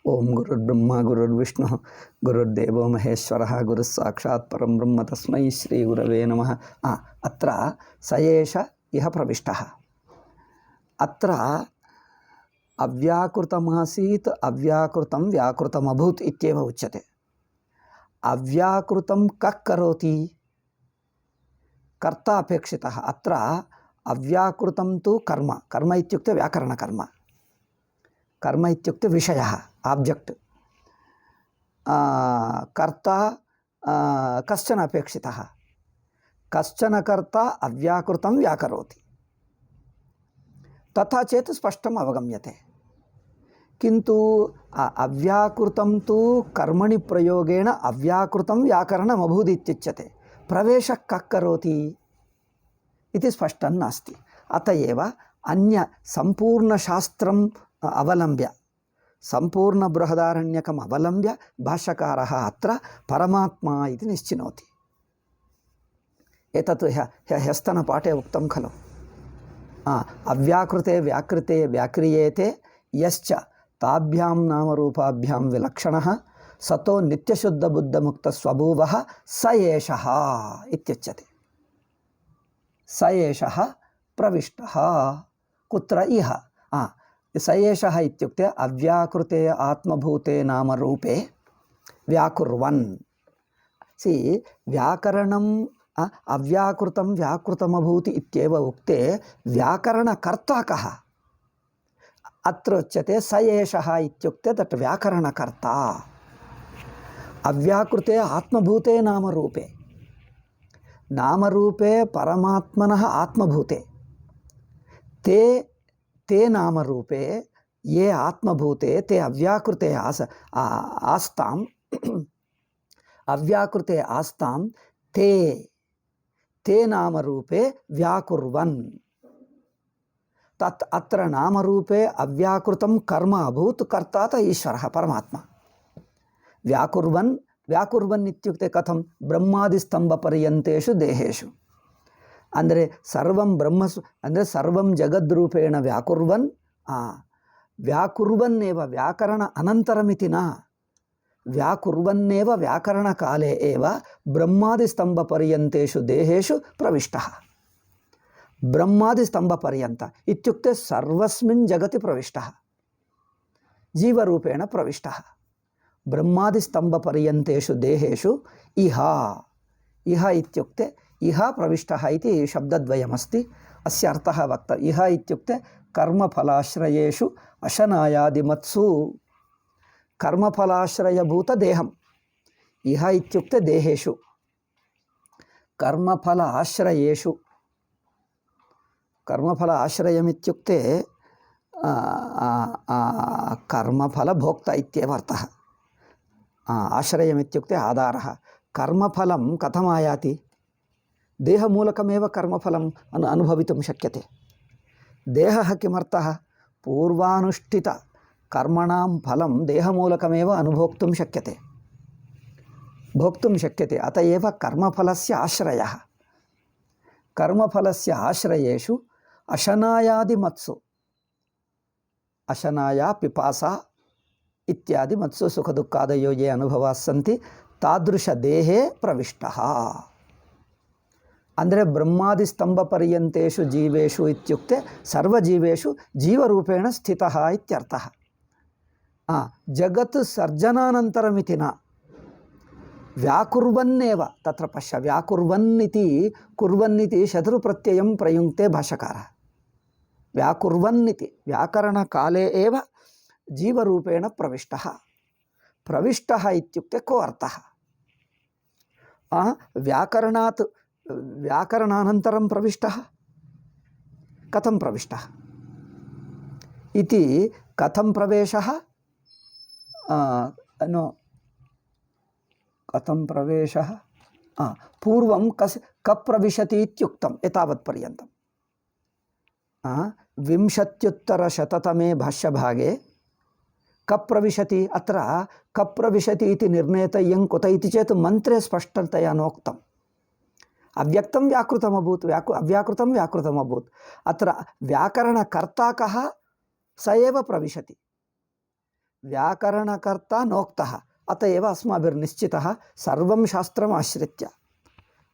ओम गुरुर्ब्रह्मा गुरुर्विष्णु गुरुर्देवो महेश्वरः गुरुः साक्षात् परं ब्रह्म तस्मै श्री गुरवे नमः। अत्र स एष इह प्रविष्टः। अत्र अव्याकृतमासीत् अव्याकृतं व्याकृतमभूत् इत्येव उच्यते। अव्याकृतं कः करोति? कर्ता अपेक्षितः। अत्र अव्याकृतं तु कर्म। कर्म इत्युक्ते व्याकरणकर्म। कर्म इत्युक्ते विषयः, आब्जेक्ट्। कर्ता कश्चन अपेक्षितः। कश्चन कर्ता अव्याकृतं व्याकरोति। तथा चेत् स्पष्टम् अवगम्यते। किन्तु अव्याकृतं तु कर्मणि प्रयोगेण अव्याकृतं व्याकरणम् अभूदित्युच्यते। प्रवेशः कः करोति इति स्पष्टं नास्ति। अत एव अन्य सम्पूर्णशास्त्रम् अवलम्ब्य, सम्पूर्णबृहदारण्यकम् अवलम्ब्य भाष्यकारः अत्र परमात्मा इति निश्चिनोति। एतत् ह्यस्तनपाठे उक्तं खलु। अव्याकृते व्याकृते व्याक्रियेते यश्च ताभ्यां नामरूपाभ्यां विलक्षणः सतो नित्यशुद्धबुद्धमुक्तस्वभूवः स एषः इत्युच्यते। स एषः प्रविष्टः कुत्र? इह। स एषः इत्युक्ते अव्याकृते आत्मभूते नामरूपे व्याकुर्वन्। व्याकरणम् अव्याकृतं व्याकृतमभूत् इत्येव उक्ते व्याकरणकर्ता कः? अत्र उच्यते स एषः इत्युक्ते तत् व्याकरणकर्ता। अव्याकृते आत्मभूते नामरूपे, नामरूपे परमात्मनः आत्मभूते ते नामरूपे ये आत्मभूते ते अव्याकृते आस्ताम् अव्याकृते आस्तां ते नामरूपे व्याकुर्वन्। तत् अत्र नामरूपे अव्याकृतं कर्म अभूत्। कर्ता च ईश्वरः परमात्मा। व्याकुर्वन् व्याकुर्वन् इत्युक्ते कथं? ब्रह्मादिस्तंभपर्यन्तेषु देहेषु ಅಂದರೆ ಸರ್ವಂ ಬ್ರಹ್ಮ ಅಂದರೆ ಸರ್ವಂ ಜಗದ್ರೂಪೇಣ ವ್ಯಾಕುರ್ವನ್. ವ್ಯಾಕುರ್ವನ್ನೇವ ವ್ಯಾಕರಣ ಅನಂತರಮಿತಿ ನ ವ್ಯಾಕುರ್ವನ್ನೇವ ವ್ಯಾಕರಣಕಾಲೇ ಏವ ಬ್ರಹ್ಮಾದಿಸ್ತಂಭಪರ್ಯಂತೇಷು ದೇಹೇಷು ಪ್ರವಿಷ್ಟಃ. ಬ್ರಹ್ಮಾದಿಸ್ತಂಭಪರ್ಯಂತ ಇತ್ಯುಕ್ತೆ ಸರ್ವಸ್ಮಿನ್ ಜಗತಿ ಪ್ರವಿಷ್ಟಃ, ಜೀವರೂಪೇಣ ಪ್ರವಿಷ್ಟಃ. ಬ್ರಹ್ಮಾದಿಸ್ತಂಭಪರ್ಯಂತೇಷು ದೇಹೇಷು ಇಹ ಇಹ ಇತ್ಯುಕ್ತೆ इह प्रविष्टः इति शब्दद्वयमस्ति। अस्य अर्थः वक्तव्यः। इह इत्युक्ते कर्मफलाश्रयेषु अशनायादिमत्सु कर्मफलाश्रयभूतदेहम्। इह इत्युक्ते देहेषु कर्मफल आश्रयेषु। कर्मफल आश्रयमित्युक्ते कर्मफलभोक्ता इत्येव अर्थः। आश्रयमित्युक्ते आधारः। कर्मफलं कथमायाति? देहमूलकमेव कर्मफलम् अनुभवितुं शक्यते। देहः किमर्थः? पूर्वानुष्ठितकर्मणां फलं देहमूलकमेव अनुभोक्तुं शक्यते, भोक्तुं शक्यते। अत एव कर्मफलस्य आश्रयः। कर्मफलस्य आश्रयेषु अशनायादिमत्सु, अशनाया पिपासा इत्यादि मत्सु सुखदुःखादयो ये अनुभवाः सन्ति तादृशदेहे प्रविष्टः। ಅಂದರೆ ಬ್ರಹ್ಮಾದಿಸ್ತಂಭಪರ್ಯಂತೇಷು ಜೀವೇಷು ಇತ್ಯುಕ್ತೆ ಸರ್ವಜೀವೇಷು ಜೀವರೂಪೇಣ ಸ್ಥಿತಃ ಇತ್ಯರ್ಥಃ. ಜಗತ್ ಸರ್ಜನಾನಂತರಮಿತಿ ನ ವ್ಯಾಕುರ್ವನ್ನೇವ ತತ್ರ ಪಶ್ಯ. ವ್ಯಾಕುರ್ವನ್ನಿತಿ ಕುರ್ವನ್ನಿತಿ ಶತ್ರುಪ್ರತ್ಯಯಂ ಪ್ರಯುಂಕ್ತೆ ಭಾಷ್ಯಕಾರः. ವ್ಯಾಕುರ್ವನ್ನಿತಿ ವ್ಯಾಕರಣಕಾಲೇ ಏವ ಜೀವರೂಪೇಣ ಪ್ರವಿಷ್ಟಃ. ಪ್ರವಿಷ್ಟಃ ಇತ್ಯುಕ್ತೆ ಕೋ ಅರ್ಥಃ? ವ್ಯಾಕರಣಾತ್ व्याकरणानन्तरं प्रविष्टः। कथं प्रविष्टः इति? कथं प्रवेशः? नो कथं प्रवेशः? पूर्वं कः प्रविशति इत्युक्तम् एतावत्पर्यन्तं। 20-उत्तरशततमे भाष्यभागे कः प्रविशति? अत्र कः प्रविशति इति निर्णेतव्यं कुत इति चेत् मन्त्रे स्पष्टतया नोक्तम्। अव्यक्तं व्याकृतमभूत्, अव्याकृतं व्याकृतमभूत्। अत्र व्याकरणकर्ता कः? स एव प्रविशति। व्याकरणकर्ता नोक्तः अत एव अस्माभिर्निश्चितः सर्वं शास्त्रम् आश्रित्य।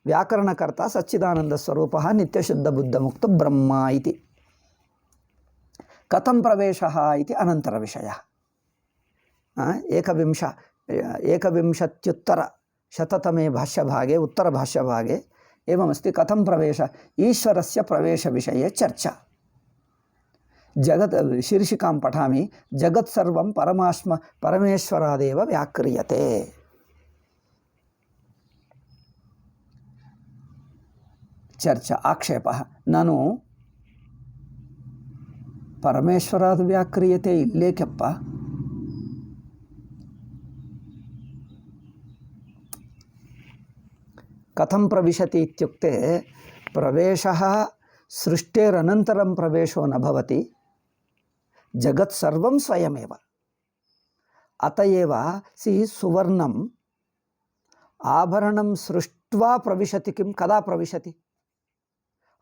व्याकरणकर्ता सच्चिदानन्दस्वरूपः नित्यशुद्धबुद्धमुक्तः ब्रह्मा इति। कथं प्रवेशः इति अनन्तरविषयः। एकविंशत्युत्तरशततमे भाष्यभागे उत्तरभाष्यभागे एवमस्ति। कथं प्रवेश ईश्वरस्य प्रवेशविषये चर्चा। जगत् शीर्षिकां पठामि। जगत् सर्वं परमेश्वरादेव व्याक्रियते। चर्चा आक्षेपः ननु परमेश्वराद् व्याक्रियते इल्लेकप्प कथं प्रविशति इत्युक्ते प्रवेशः सृष्टेरनन्तरं प्रवेशो न भवति। जगत् सर्वं स्वयमेव। अत एव सुवर्णम् आभरणं सृष्ट्वा प्रविशति किं कदा प्रविशति?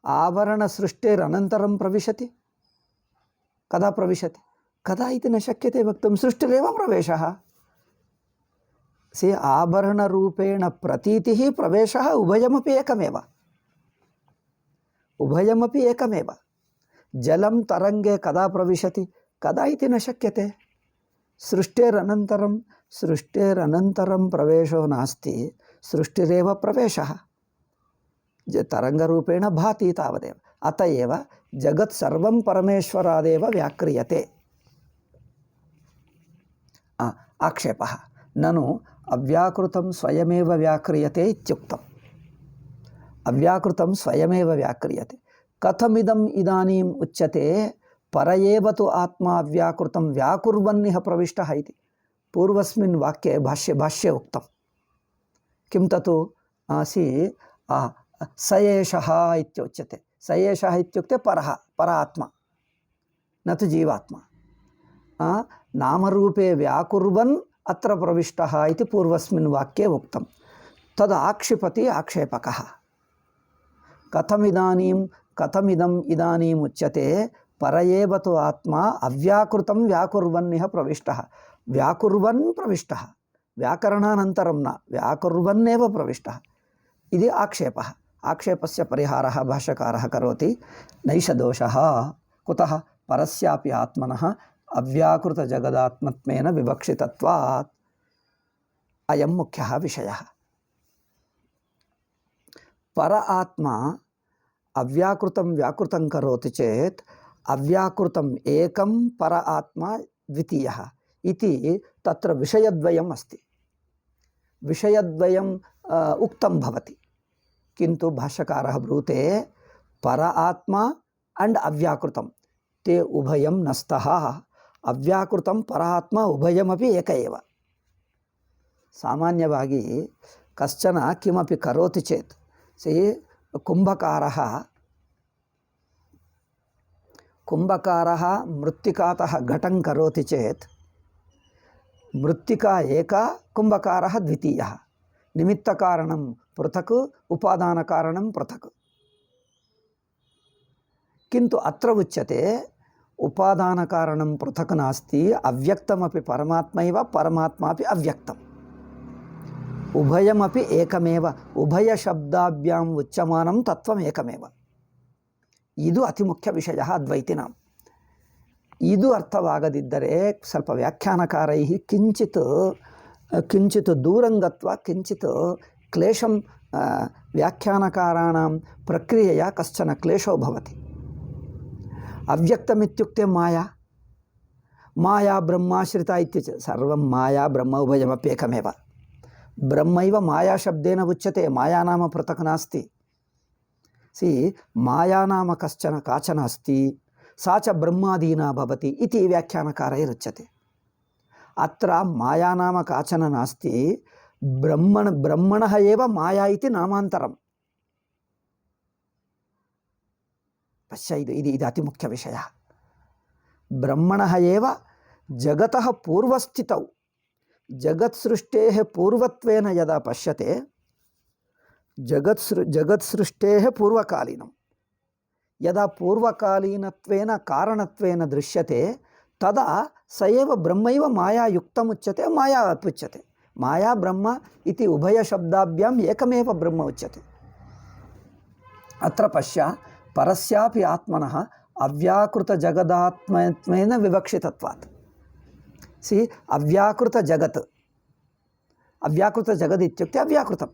आभरणसृष्टेरनन्तरं प्रविशति। कदा प्रविशति? कदा इति न शक्यते वक्तुं। सृष्टिरेव प्रवेशः। आभरणरूपेण प्रतीतिः प्रवेशः उभयमपि एकमेव। उभयमपि एकमेव। जलं तरंगे कदा प्रविशति? कदा इति न शक्यते। सृष्टेरनन्तरं प्रवेशो नास्ति। सृष्टिरेव प्रवेशः। तरंगरूपेण भाति तावदेव। अत एव जगत् सर्वं परमेश्वरादेव व्याक्रियते। आक्षेपः ननु अव्याकृतं स्वयमेव व्याक्रियते इत्युक्तम्। अव्याकृतं स्वयमेव व्याक्रियते। कथमिदम् इदानीम् उच्यते पर एव तु आत्मा अव्याकृतं व्याकुर्वन्निह प्रविष्टः इति पूर्वस्मिन् वाक्ये भाष्ये उक्तं। किं तत् स एषः इत्युच्यते। स एषः इत्युक्ते परः, परात्मा, न तु जीवात्मा। नामरूपे व्याकुर्वन् अत्र प्रविष्टः इति पूर्वस्मिन् वाक्ये उक्तं। तद् आक्षिपति आक्षेपकः। कथमिदम् इदानीम् उच्यते पर एव तु आत्मा अव्याकृतं व्याकुर्वन्निह प्रविष्टः। व्याकुर्वन् प्रविष्टः, व्याकरणानन्तरं न, व्याकुर्वन्नेव प्रविष्टः इति आक्षेपः। आक्षेपस्य परिहारः भाष्यकारः करोति। नैष दोषः। कुतः? परस्यापि आत्मनः अव्याकृतजगदात्मत्वेन विवक्षितत्वात्। अयं मुख्यः विषयः। पर आत्मा अव्याकृतं व्याकृतं करोति चेत् अव्याकृतम् एकं, पर आत्मा द्वितीयः इति तत्र विषयद्वयम् अस्ति। विषयद्वयम् उक्तं भवति, किन्तु भाष्यकारः ब्रूते पर आत्मा अंड अव्याकृतं ते उभयं न स्तः। अव्याकृतं परात्मा उभयमपि एक एव। सामान्यವಾಗಿ कश्चन किमपि करोति चेत् कुम्भकारः मृत्तिकातः घटं करोति चेत् मृत्तिका एका, कुम्भकारः द्वितीयः। निमित्तकारणं पृथक्, उपादानकारणं पृथक्। किन्तु अत्र उच्यते उपादानकारणं पृथक् नास्ति। अव्यक्तमपि परमात्मैव, परमात्मापि अव्यक्तम्। उभयमपि एकमेव। उभयशब्दाभ्याम् उच्यमानं तत्त्वम् एकमेव। ಇದು ಅತಿ ಮುಖ್ಯ ವಿಷಯ ಅದ್ವೈತಿನಾಂ. ಇದು ಅರ್ಥವಾಗದಿದ್ದರೆ ಸ್ವಲ್ಪ ವ್ಯಾಖ್ಯಾನಕಾರೈಃ ಕಿಂಚಿತ್ ದೂರಂಗತ್ವ ಕಿಂಚಿತ್ ಕ್ಲೇಶಂ ವ್ಯಾಖ್ಯಾನಕಾರಾಣಾಂ ಪ್ರಕ್ರಿಯೆಯ ಕಶ್ಚನ ಕ್ಲೇಶೋ ಭವತಿ. ಅವ್ಯಕ್ತಮಿತ್ಯುಕ್ತೆ ಮಾಯಾ ಬ್ರಹ್ಮಾಶ್ರಿತ ಇತ್ಯುಚ್ಯತೆ. ಸರ್ವಂ ಮಾಯಾ ಬ್ರಹ್ಮ ಉಭಯಮಪ್ಯೇಕಮೇವ. ಬ್ರಹ್ಮೈವ ಮಾಯಾ ಶಬ್ದೇನ ಉಚ್ಯತೆ. ಮಾಯಾ ನಾಮ ಪೃಥಕ್ ನಾಸ್ತಿ. माया नाम काचन अस्ति, सा च ब्रह्मादीना भवति इति व्याख्यानकारैरुच्यते। अत्र माया नाम काचन नास्ति, ब्रह्मणः एव माया इति नामान्तरम्। पश्य, इति अतिमुख्यविषयः। ब्रह्मणः एव जगतः पूर्वस्थितौ, जगत्सृष्टेः पूर्वत्वेन यदा पश्यते, जगत्सृष्टेः पूर्वकालीनं यदा पूर्वकालीनत्वेन कारणत्वेन दृश्यते, तदा स एव ब्रह्मैव मायायुक्तमुच्यते माया अप्युच्यते माया ब्रह्म इति उभयशब्दाभ्याम् एकमेव ब्रह्म उच्यते अत्र पश्य परस्यापि आत्मनः अव्याकृतजगदात्मत्वेन विवक्षितत्वात् सी अव्याकृतजगत् अव्याकृतजगत् इत्युक्ते अव्याकृतं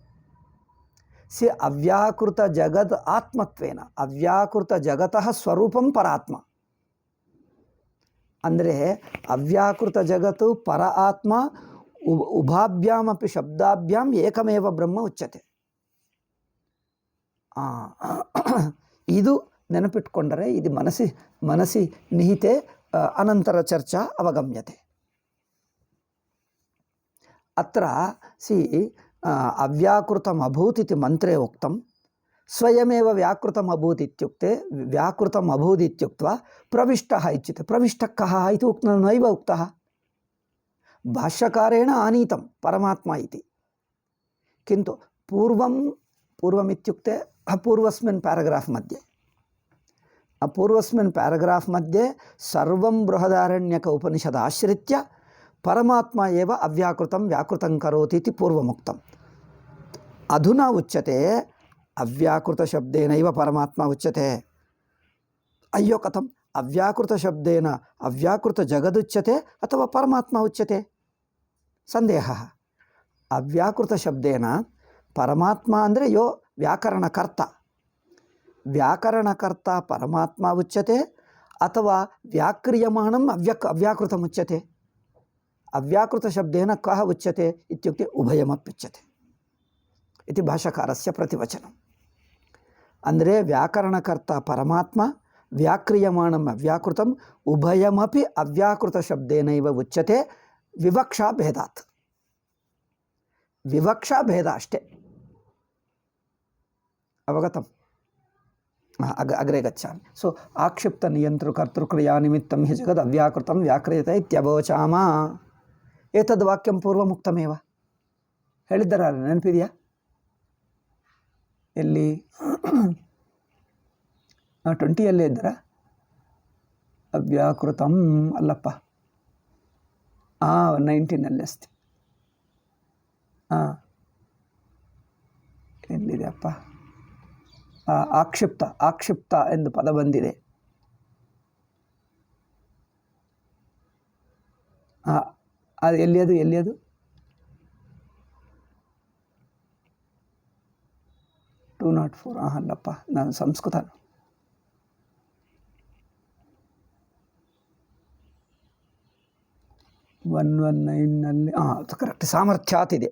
सी अव्याकृतजगद् आत्मत्वेन अव्याकृतजगतः स्वरूपं परात्मा ಅಂದರೆ ಅವ್ಯಾಕೃತ ಜಗತ್ತು ಪರ ಆತ್ಮ ಉಭಾಭ್ಯಾಮಪಿ ಶಬ್ದಾಭ್ಯಾಂ ಏಕಮೇವ ಬ್ರಹ್ಮ ಉಚ್ಯತೆ. ಇದು ನೆನಪಿಟ್ಕೊಂಡರೆ ಇದು ಮನಸಿ ನಿಹಿತೆ ಅನಂತರ ಚರ್ಚಾ ಅವಗಮ್ಯತೆ. ಅತ್ರ ಸಿ ಅವ್ಯಾಕೃತಮ್ ಅಭೂತ್ ಇತಿ ಮಂತ್ರೇ ಉಕ್ತಂ ಸ್ವಯಮೇವ ವ್ಯಾಕೃತಮ್ ಅಭೂತ್ ಇತ್ಯುಕ್ತೆ ವ್ಯಾಕೃತಮ್ ಅಭೂತ್ ಇತ್ಯುಕ್ತ್ವಾ ಪ್ರವಿಷ್ಟಃ ಇಚ್ಯತೆ. ಪ್ರವಿಷ್ಟಃ ಕಃ ಇತಿ ನೈವ ಉಕ್ತಃ ಭಾಷ್ಯಕಾರೇಣ ಆನೀತಂ ಪರಮಾತ್ಮ ಇತಿ किन्तु पूर्वमित्युक्ते पूर्वस्मिन् पैराग्राफ् मध्ये पूर्वस्मिन् पैराग्राफ् मध्ये सर्वं बृहदारण्यक उपनिषदाश्रित्य परमात्मा एव अव्याकृतं व्याकृतं करोति इति पूर्वमुक्तम्. अधुना उच्यते अव्याकृतशब्देनैव परमात्मा उच्यते. अय्यो कथम् अव्याकृतशब्देन अव्याकृतजगदुच्यते अथवा परमात्मा उच्यते? संदेहः. अव्याकृतशब्देन परमात्मा ಅಂದರೆ ಯೋ ವ್ಯಾಕರಣಕರ್ತ ವ್ಯಾಕರಣಕರ್ತ ಪರಮಾತ್ಮ ಉಚ್ಯತೆ ಅಥವಾ ವ್ಯಾಕ್ರಿಯಮಾಣಂ ಅವ್ಯಾಕೃತಮುಚ್ಯತೆ. ಅವ್ಯಾಕೃತಶಬ್ದೇನ ಕಃ ಉಚ್ಯತೆ ಇತ್ಯುಕ್ತೆ ಉಭಯಮಪ್ಯುಚ್ಯತೆ ಇತಿ ಭಾಷಾಕಾರಸ್ಯ ಪ್ರತಿವಚನಂ. ಅಂದರೆ ವ್ಯಾಕರಣಕರ್ತ ಪರಮಾತ್ಮ ವ್ಯಾಕ್ರಿಯಮಾಣಂ ಅವ್ಯಾಕೃತಂ ಉಭಯಮಪಿ ಅವ್ಯಾಕೃತಶಬ್ದೇನೈವ ಉಚ್ಯತೆ ವಿವಕ್ಷಾ ಭೇದಾತ್. ವಿವಕ್ಷಾ ಭೇದ ಅಷ್ಟೇ. ಅವಗತಂ? ಅಗ್ರೆ ಗಚ್ಚಾಮಿ. ಸೊ ಆಕ್ಷಿಪ್ತ ನಿಯಂತೃ ಕರ್ತೃಕ್ರಿಯಾ ನಿಮಿತ್ತಂ ಹಿ ಜಗದ್ ಅವ್ಯಾಕೃತಂ ವ್ಯಾಕ್ರಿಯತೆ ಇತ್ಯವೋಚಾಮ. ಏತದ್ ವಾಕ್ಯಂ ಪೂರ್ವಮುಕ್ತಮೇವ. ಹೇಳಿದ್ದಾರ? ನೆನಪಿದೆಯಾ? ಎಲ್ಲಿ 20ಯಲ್ಲೇ ಇದ್ದಾರ? ಅವ್ಯಾಕೃತಂ ಅಲ್ಲಪ್ಪ, 19 ಅಸ್ತಿ. ಎಲ್ಲಿದೆ ಅಪ್ಪ? ಆಕ್ಷಿಪ್ತ ಎಂದು ಪದ ಬಂದಿದೆ. ಅದು ಎಲ್ಲಿಯದು 204. ಅಲ್ಲಪ್ಪ, ನಾನು ಸಂಸ್ಕೃತ. 119ನಲ್ಲಿ ಕರೆಕ್ಟ್. ಸಾಮರ್ಥ್ಯಾತ್ ಇದೆ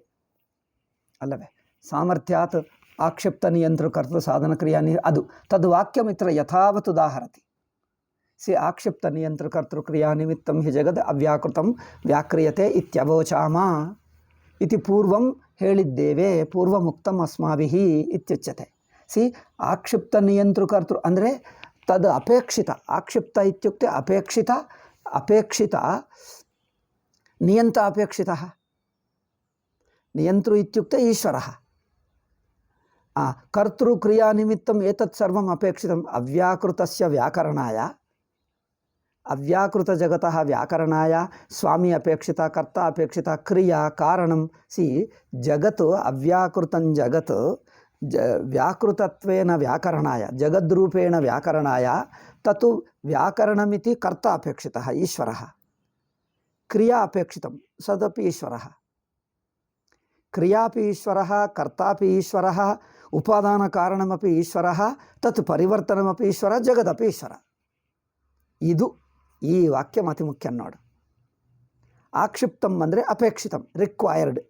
ಅಲ್ಲವೇ? ಸಾಮರ್ಥ್ಯಾತ್ ಆಕ್ಷಿಪ್ತ ನಿಯಂತೃ ಕರ್ತೃ ಸಾಧನ ಕ್ರಿಯಾ ಅದು ತದ್ ವಾಕ್ಯಮಿತ್ರ ಯಥಾವತ್ ಉದಾಹರತಿ. ಸಿ ಆಕ್ಷಿಪ್ತ ನಿಯಂತೃ ಕರ್ತೃ ಕ್ರಿಯಾ ನಿಮಿತ್ತಂ ಹಿ ಜಗದ್ ಅವ್ಯಾಕೃತಂ ವ್ಯಾಕ್ರಿಯತೆ ಇತ್ಯವೋಚಾಮ ಇತಿ ಪೂರ್ವಂ ಹೇಳಿದ್ದೇವೆ. ಪೂರ್ವಮುಕ್ತಂ ಅಸ್ಮಾಭಿಃ ಇತ್ಯುಚ್ಯತೆ. ಸಿ ಆಕ್ಷಿಪ್ತ ನಿಯಂತೃ ಕರ್ತೃ ಅಂದರೆ ತದ್ ಅಪೇಕ್ಷಿತ. ಆಕ್ಷಿಪ್ತ ಇತ್ಯುಕ್ತೆ ಅಪೇಕ್ಷಿತ ನಿಯಂತ ಅಪೇಕ್ಷಿತಃ. ನಿಯಂತೃ ಇತ್ಯುಕ್ತೆ ಈಶ್ವರಃ. ಕರ್ತೃಕ್ರಿಯಾ ನಿಮಿತ್ತಂ ಏತತ್ ಸರ್ವಂ ಅಪೇಕ್ಷಿತಂ ಅವ್ಯಾಕೃತಸ್ಯ ವ್ಯಾಕರಣಾಯ ಅವ್ಯಾಕೃತ ಜಗತಃ ವ್ಯಾಕರಣಾಯ ಸ್ವಾಮಿ ಅಪೇಕ್ಷಿತ, ಕರ್ತ ಅಪೇಕ್ಷಿತ, ಕ್ರಿಯಾ ಕಾರಣಂ. ಸಿ ಜಗತ್ ಅವ್ಯಾಕೃತಂ ಜಗತ್ ವ್ಯಾಕೃತತ್ವೇನ ವ್ಯಾಕರಣಾಯ ಜಗದ್ರೂಪೇಣ ವ್ಯಾಕರಣಾಯ ತತ್ ವ್ಯಾಕರಣಮಿತಿ ಕರ್ತ ಅಪೇಕ್ಷಿತಃ ಈಶ್ವರಃ. ಕ್ರಿಯಾ ಅಪೇಕ್ಷಿತಂ ಸದಪಿ ಈಶ್ವರಃ. ಕ್ರಿಯಾಪಿ ಈಶ್ವರಃ, ಕರ್ತಾಪಿ ಈಶ್ವರಃ, ಉಪಾದಾನ ಕಾರಣಮಪಿ ಈಶ್ವರಃ, ತತ್ ಪರಿವರ್ತನಮಪಿ ಈಶ್ವರ, ಜಗದಪಿ ಈಶ್ವರ. ಇದು ಈ ವಾಕ್ಯ ಅತಿ ಮುಖ್ಯ ನೋಡು. ಆಕ್ಷಿಪ್ತಂ ಅಂದರೆ ಅಪೇಕ್ಷಿತಂ, ರಿಕ್ವೈರ್ಡ್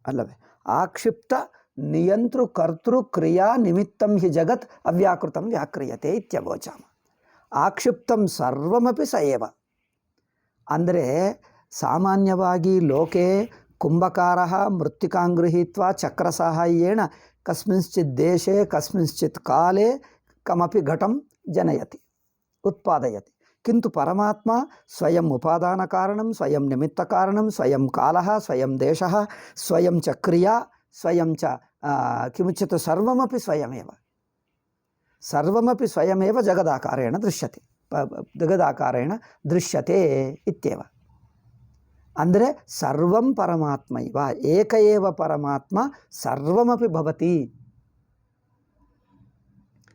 ಅಲ್ಲವೇ? ಆಕ್ಷಿಪ್ತ ನಿಯಂತೃ ಕರ್ತೃ ಕ್ರಿಯಾ ನಿಮಿತ್ತಂ ಹಿ ಜಗತ್ ಅವ್ಯಾಕೃತಂ ವ್ಯಾಕ್ರಿಯತೆ ಇತ್ಯವೋಚಾಮ. ಆಕ್ಷಿಪ್ತಂ ಸರ್ವಮಪಿ ಸ ಏವ. ಅಂದರೆ ಸಾಮಾನ್ಯವಾಗಿ ಲೋಕೆ ಕುಂಭಕಾರಃ ಮೃತ್ತಿಕಾಂ ಗೃಹೀತ್ವಾ ಚಕ್ರಸಾಹಾಯ್ಯೇನ ಕಸ್ಮಿಂಶ್ಚಿತ್ ದೇಶೆ ಕಸ್ಮಿಂಶ್ಚಿತ್ ಕಾಲೇ ಕಮಪಿ ಘಟಂ ಜನಯತಿ ಉತ್ಪಾದಯತಿ. ಕಿಂತು ಪರಮಾತ್ಮ ಸ್ವಯಂ ಉಪಾದಾನ ಕಾರಣಂ, ಸ್ವಯಂ ನಿಮಿತ್ತ ಕಾರಣಂ, ಸ್ವಯಂ ಕಾಲಃ, ಸ್ವಯಂ ದೇಶಃ, ಸ್ವಯಂ ಚ ಕ್ರಿಯಾ, ಸ್ವಯಂ ಚ ಕಿಮುಚ್ಯತೆ ಸರ್ವಮಪಿ ಸ್ವಯಮೇವ. ಸರ್ವಮಪಿ ಸ್ವಯಮೇವ ಜಗದಾಕಾರೇಣ ದೃಶ್ಯತೆ. ಜಗದಾಕಾರೇಣ ದೃಶ್ಯತೆ ಇತ್ಯೇವ. ಅಂದರೆ ಸರ್ವಂ ಪರಮಾತ್ಮೈವ, ಏಕ ಏವ ಪರಮಾತ್ಮ ಸರ್ವಮಪಿ ಭವತಿ.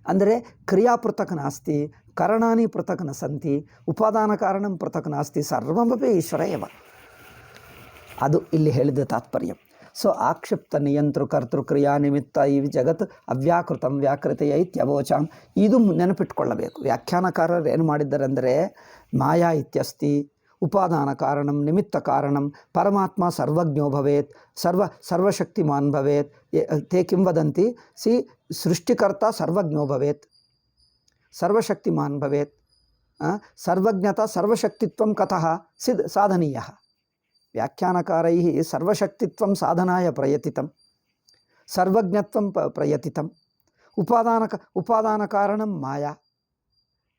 ಅಂದರೆ ಕ್ರಿಯಾ ಪೃಥಕ್ ನಾಸ್ತಿ, ಕರಣಾನಿ ಪೃಥಕ್ ನ ಸಂತಿ, ಉಪಾದಾನ ಕಾರಣಂ ಪೃಥಕ್ ನಾಸ್ತಿ, ಸರ್ವಮಪಿ ಈಶ್ವರ ಏವ. ಅದು ಇಲ್ಲಿ ಹೇಳಿದ ತಾತ್ಪರ್ಯ. ಸೊ ಆಕ್ಷಿಪ್ತ ನಿಯಂತೃ ಕರ್ತೃ ಕ್ರಿಯಾ ನಿಮಿತ್ತ ಈ ಜಗತ್ ಅವ್ಯಾಕೃತಂ ವ್ಯಾಕೃತೆಯ ಇತ್ಯವೋಚಾಂ. ಇದು ನೆನಪಿಟ್ಕೊಳ್ಳಬೇಕು. ವ್ಯಾಖ್ಯಾನಕಾರರು ಏನು ಮಾಡಿದ್ದಾರೆ ಅಂದರೆ, ಮಾಯಾ ಇತ್ಯಸ್ತಿ, ಉಪಾದಾನ ಕಾರಣಂ ನಿಮಿತ್ತ ಕಾರಣಂ, ಪರಮಾತ್ಮ ಸರ್ವಜ್ಞೋ ಭವೇತ್, ಸರ್ವಶಕ್ತಿಮಾನ್ ಭವೇತ್. ತೇ ಕಿಂ ವದಂತಿ, ಸೃಷ್ಟಿಕರ್ತ ಸರ್ವಜ್ಞೋ ಭವೇತ್, ಸರ್ವಶಕ್ತಿಮಾನ್ ಭವೇತ್. ಸರ್ವಜ್ಞತಾ ಸರ್ವಶಕ್ತಿತ್ವಂ ಕಥಃ ಸಾಧನೀಯಃ. ವ್ಯಾಖ್ಯಾನಕಾರೈಃ ಸರ್ವಶಕ್ತಿತ್ವಂ ಸಾಧನಾಯ ಪ್ರಯತಿತಂ, ಸರ್ವಜ್ಞತ್ವಂ ಪ್ರಯತಿತಂ. ಉಪಾದಾನ ಕಾರಣಂ ಮಾಯಾ,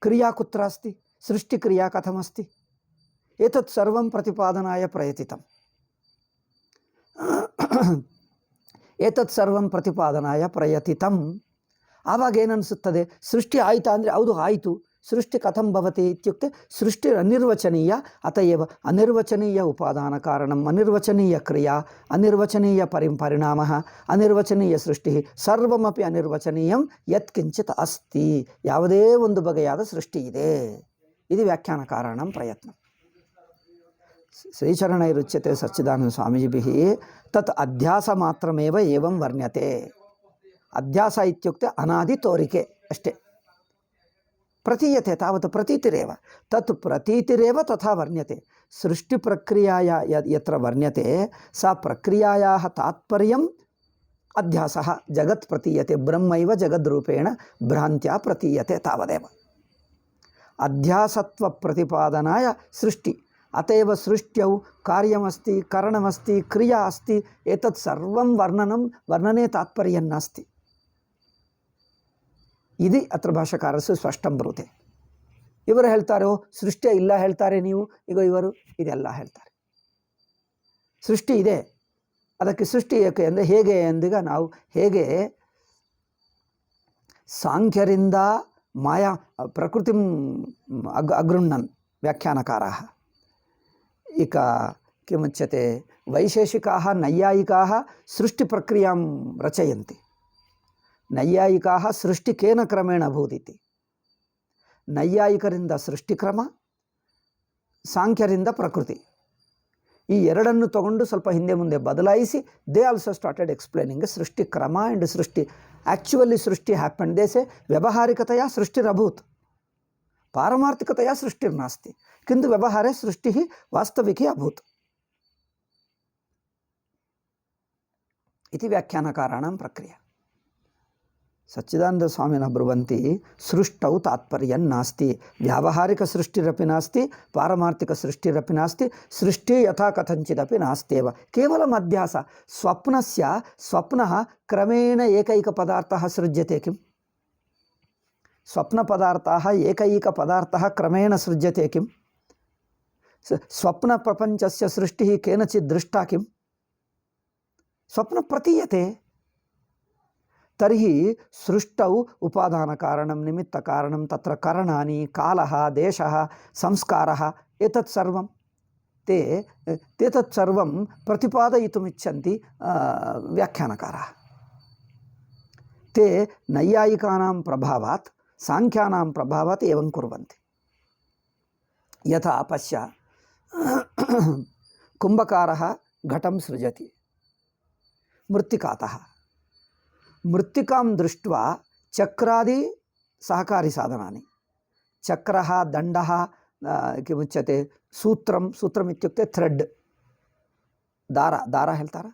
ಕ್ರಿಯಾ ಕುತ್ರ ಅಸ್ತಿ, ಸೃಷ್ಟಿಕ್ರಿಯಾ ಕಥಮಸ್ತಿ, ಏತತ್ ಸರ್ವಂ ಪ್ರತಿಪಾದನಾಯ ಪ್ರಯತಿತಂ. ಏತತ್ ಸರ್ವಂ ಪ್ರತಿಪಾದನಾಯ ಪ್ರಯತಿತಂ. ಆವಾಗ ಏನನ್ನಿಸುತ್ತದೆ, ಸೃಷ್ಟಿ ಆಯಿತಾ ಅಂದರೆ ಹೌದು ಆಯಿತು. ಸೃಷ್ಟಿ ಕಥಂ ಭವತಿ ಇತ್ಯುಕ್ತೆ ಸೃಷ್ಟಿ ಅನಿರ್ವಚನೀಯ, ಅತಯೇವ ಅನಿರ್ವಚನೀಯ ಉಪಾದಾನ ಕಾರಣಂ, ಅನಿರ್ವಚನೀಯ ಕ್ರಿಯಾ, ಅನಿರ್ವಚನೀಯ ಪರಿಣಾಮ, ಅನಿರ್ವಚನೀಯ ಸೃಷ್ಟಿ, ಸರ್ವಮಪಿ ಅನಿರ್ವಚನೀಯಂ ಯತ್ಕಿಂಚಿತ್ ಅಸ್ತಿ. ಯಾವುದೇ ಒಂದು ಬಗೆಯಾದ ಸೃಷ್ಟಿ ಇದೆ. ಇದು ವ್ಯಾಖ್ಯಾನಕಾರಣಂ ಪ್ರಯತ್ನ. ಶ್ರೀಚರಣೈರುಚ್ಯತೆ ಸಚ್ಚಿದಾನಂದ ಸ್ವಾಮೀಜಿಭಿಃ ತತ್ ಅಧ್ಯಾಸ ಮಾತ್ರಮೇವ ಏವಂ ವರ್ಣ್ಯತೆ. ಅಧ್ಯಾಸ ಇತ್ಯುಕ್ತೆ ಅನಾದಿ ತೋರಿಕೆ ಅಷ್ಟೇ. ಪ್ರತೀಯತೆ ತಾವತ್ ಪ್ರತೀತಿರೇವ, ತತ್ ಪ್ರತೀತಿರೇವ ತಥಾ ವರ್ಣ್ಯತೆ. ಸೃಷ್ಟಿ ಪ್ರಕ್ರಿಯಾಯ ಯತ್ರ ವರ್ಣ್ಯತೆ ಸಾ ಪ್ರಕ್ರಿಯಾಯಾಃ ತಾತ್ಪರ್ಯಂ ಅಧ್ಯಾಸಃ. ಜಗತ್ ಪ್ರತೀಯತೆ ಬ್ರಹ್ಮೈವ ಜಗದ್ರೂಪೇಣ ಭ್ರಾಂತ್ಯಾ ಪ್ರತೀಯತೆ ತಾವದೇವ. ಅಧ್ಯಾಸತ್ವ ಪ್ರತಿಪಾದನಾಯ ಸೃಷ್ಟಿ, ಅತಯವ ಸೃಷ್ಟ್ಯೌ ಕಾರ್ಯಮಸ್ತಿ, ಕರಣಮಸ್ತಿ, ಕ್ರಿಯಾ ಅಸ್ತಿ. ಏತತ್ ಸರ್ವಂ ವರ್ಣನೆ ತಾತ್ಪರ್ಯಂ ನಾಸ್ತಿ. ಇದು ಅತ್ರ ಭಾಷಾಕಾರಸ್ಸು ಸ್ಪಷ್ಟಂ ಬರುತ್ತೆ. ಇವರು ಹೇಳ್ತಾರೋ ಸೃಷ್ಟಿ ಇಲ್ಲ ಹೇಳ್ತಾರೆ ನೀವು, ಈಗ ಇವರು ಇದೆಲ್ಲ ಹೇಳ್ತಾರೆ. ಸೃಷ್ಟಿ ಇದೆ, ಅದಕ್ಕೆ ಸೃಷ್ಟಿ ಏಕೆ ಅಂದರೆ ಹೇಗೆ ಎಂದೀಗ ನಾವು ಹೇಗೆ ಸಾಂಖ್ಯರಿಂದ ಮಾಯಾ ಪ್ರಕೃತಿಂ ಅಗೃಹ್ಣನ್ ವ್ಯಾಖ್ಯಾನಕಾರಾಃ. ಈಗ ಕಿಮುಚ್ಯತೆ, ವೈಶೇಷಿಕಾಃ ನೈಯಾಯಿಕಾಃ ಸೃಷ್ಟಿಪ್ರಕ್ರಿಯಾಂ ರಚಯಂತಿ. ನೈಯಾಯಿಕಾಃ ಸೃಷ್ಟಿಕೇನ ಕ್ರಮೇಣ ಭೂದಿತಿ. ನೈಯಾಯಿಕರಿಂದ ಸೃಷ್ಟಿಕ್ರಮ, ಸಾಂಖ್ಯರಿಂದ ಪ್ರಕೃತಿ. ಈ ಎರಡನ್ನು ತಗೊಂಡು ಸ್ವಲ್ಪ ಹಿಂದೆ ಮುಂದೆ ಬದಲಾಯಿಸಿ ದೇ ಆಲ್ಸೋ ಸ್ಟಾರ್ಟೆಡ್ ಎಕ್ಸ್ಪ್ಲೇನಿಂಗ್ ಸೃಷ್ಟಿ ಕ್ರಮ ಆ್ಯಂಡ್ ಸೃಷ್ಟಿ. ಆ್ಯಕ್ಚುವಲಿ ಸೃಷ್ಟಿ ಹ್ಯಾಪನ್ ದೇಸೆ ವ್ಯವಹಾರಿಕತೆಯ ಸೃಷ್ಟಿರಭೂತ್, ಪಾರಮಾರ್ಥಿಕತೆಯ ಸೃಷ್ಟಿರ್ನಾಸ್ತಿ, ಕಿಂತು ವ್ಯವಹಾರೇ ಸೃಷ್ಟಿ ವಾಸ್ತವಿಕಿ ಅಭೂತ್. इति व्याख्यानकाराणां प्रक्रिया. सच्चिदानंद स्वामिनः ब्रुवन्ति सृष्टौ तात्पर्यं नास्ति, व्यावहारिकसृष्टिरपि नास्ति, पारमार्थिकसृष्टिरपि नास्ति, सृष्टि यथा कथञ्चिदपि नास्त्येव, केवलम् अध्यास. स्वप्नः क्रमेण एकैकपदार्थः सृज्यते किम्? स्वप्नपदार्थः एकैकपदार्थः क्रमेण सृज्यते किम्? स्वप्नप्रपञ्चस्य सृष्टिः केनचित् दृष्टा किम्? स्वप्न प्रतीयते. तर्हि सृष्टौ उपादानकारणं निमित्तकारणं तत्र करणानि कालः देशः संस्कारः एतत् सर्वं ते एतत् सर्वं प्रतिपादयितुमिच्छन्ति व्याख्यानकाराः. ते नैयायिकानां प्रभावात् सांख्यानां प्रभावात् एवं कुर्वन्ति. यथा पश्य, कुम्भकारः घटं सृजति मृत्तिकातः. मृत्तिकां दृष्ट्वा चक्रादि सहकारी साधनानि, चक्रः दण्डः किमुच्यते सूत्रम् इत्युक्ते थ्रेड, दार ಹೇಳ್ತಾರ.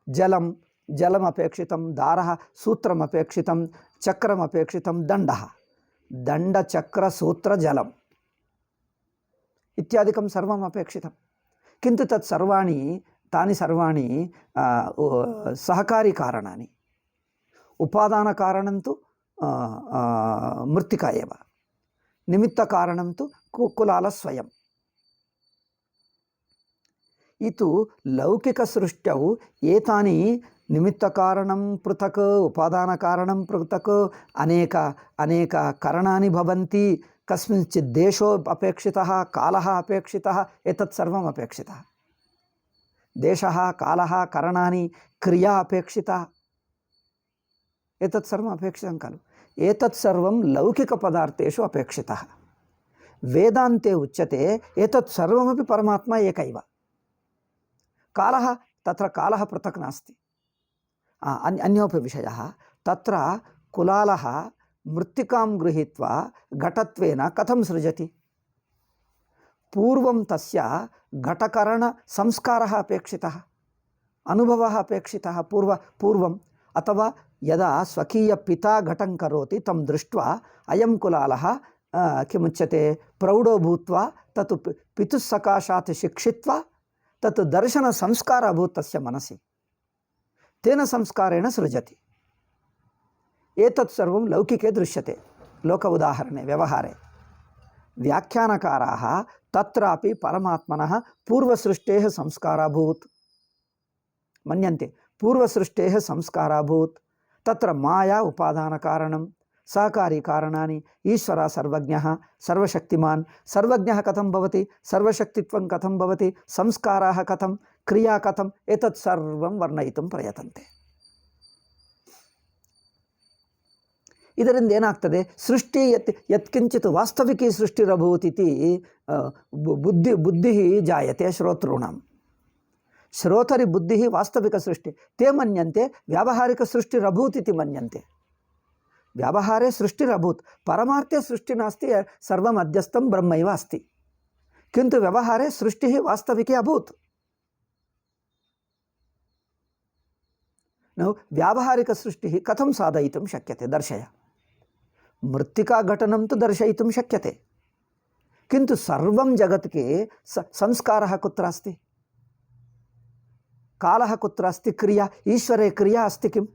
जलम् अपेक्षितं, दारः सूत्रम् अपेक्षितं, चक्रम् अपेक्षितं, दण्डचक्रसूत्रजलम् इत्यादिकं सर्वम् अपेक्षितं. किन्तु तत् तानि सर्वाणि सहकारी कारणानि. उपादानकारणं तु मृत्तिका एव, निमित्तकारणं तु कुलाल स्वयं. इतु लौकिकसृष्ट्यौ एतानि निमित्तकारणं पृथक्, उपादानकारणं पृथक्, अनेक करणानि भवन्ति, कस्मिंश्चित् देशो अपेक्षितः, कालः अपेक्षितः, एतत् सर्वम् अपेक्षितः। देशः, कालः, करणानि, क्रिया अपेक्षिता, एतत् सर्वम् अपेक्षितं खलु। एतत् सर्वं लौकिकपदार्थेषु अपेक्षितः। वेदान्ते उच्यते एतत् सर्वमपि परमात्मा एकैव। कालः, तत्र कालः पृथक् नास्ति। अन्योपि विषयः, तत्र कुलालः मृत्तिकां गृहीत्वा घटत्वेन कथं सृजति? पूर्वं तस्य घटकरणसंस्कारः अपेक्षितः, अनुभवः अपेक्षितः पूर्वम्। अथवा यदा स्वकीयपिता घटं करोति तं दृष्ट्वा अयं कुलालः किमुच्यते, प्रौढो भूत्वा तत् पितुः सकाशात् शिक्षित्वा तत् दर्शनसंस्कारः अभूत् तस्य मनसि, तेन संस्कारेण सृजति। एतत् सर्वं लौकिके दृश्यते, लोक उदाहरणे, व्यवहारे। व्याख्यानकाराः तत्रापि परमात्मनः पूर्वसृष्टेः संस्काराभूत् मन्यन्ते। पूर्वसृष्टेः संस्काराभूत्, तत्र माया उपादानकारणं, सहकारी कारणानि, ईश्वरः सर्वज्ञः सर्वशक्तिमान्। सर्वज्ञः कथं भवति, सर्वशक्तित्वं कथं भवति, संस्काराः कथं, क्रिया कथम्, एतत् सर्वं वर्णयितुं प्रयतन्ते। ಇದರಿಂದ ಏನಾಗ್ತದೆ, ಸೃಷ್ಟಿ ಯತ್ಕಿಂಚಿತ್ ವಾಸ್ತವಿಕಿ ಸೃಷ್ಟಿರಭೂತ್ ಇತಿ ಬುದ್ಧಿ ಜಾಯತೆ ಶ್ರೋತॄಣಾಂ। ಶ್ರೋತರಿ ಬುದ್ಧಿ ವಾಸ್ತವಿಕ ಸೃಷ್ಟಿ, ತೇ ಮನ್ಯಂತೆ ವ್ಯಾವಹಾರಿಕ ಸೃಷ್ಟಿರಭೂತ್ ಇತಿ ಮನ್ಯಂತೆ। ವ್ಯಾವಹಾರೇ ಸೃಷ್ಟಿರಭೂತ್, ಪರಮಾರ್ಥೆ ಸೃಷ್ಟಿ ನಾಸ್ತಿ, ಸರ್ವಂ ಅಧ್ಯಸ್ಥಂ ಬ್ರಹ್ಮೈವ ಅಸ್ತಿ, ಕಿಂತು ವ್ಯವಹಾರೇ ಸೃಷ್ಟಿ ವಾಸ್ತವಿಕೆ ಅಭೂತ್। ನಾವು ವ್ಯಾವಹಾರಿಕ ಸೃಷ್ಟಿ ಕಥಂ ಸಾಧಯಿತುಂ ಶಕ್ಯತೆ, ದರ್ಶಯ। मृत्तिका घटनं तु दर्शयितुं शक्यते, किन्तु सर्वं जगत्के संस्कारः कुत्र अस्ति, कालः कुत्र अस्ति, क्रिया, ईश्वरे क्रिया अस्ति किं?